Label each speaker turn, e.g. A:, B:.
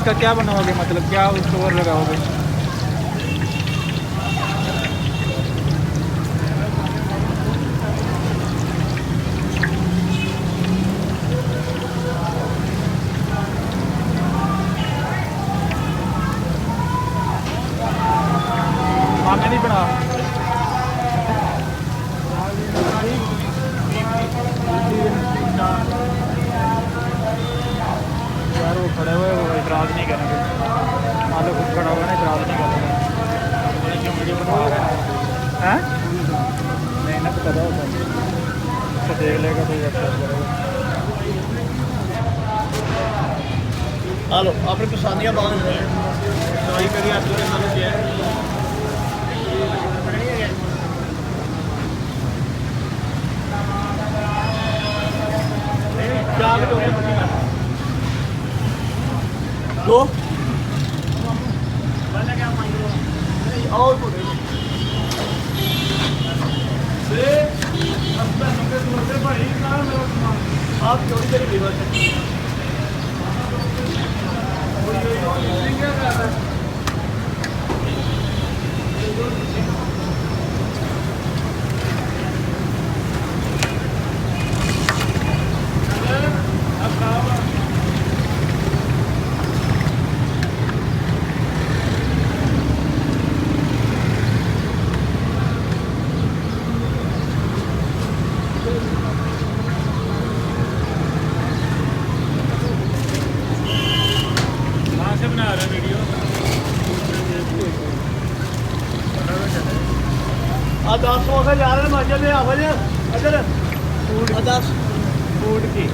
A: इसका क्या बनाओगे, मतलब क्या स्टोर लगाओगे? मामे नहीं बना यार, वो खड़े हुए वो इतराज़ नहीं करेंगे। मान लो खुद खड़ा हुआ ना, इतराज़ नहीं करेंगे। वीडियो बना रहे हैं नहीं ना, पता होता तो देख लेगा तो एक्सेप्ट करेगा।
B: हेलो अपनी पसंदियाँ बांध रहे हैं सवाई करिए आप लोग सालों क्या है दो आप चोरी करी बना रहे वीडियो आ 10 हो गए जा रहे हैं मजे में आ गए इधर 10 फूड की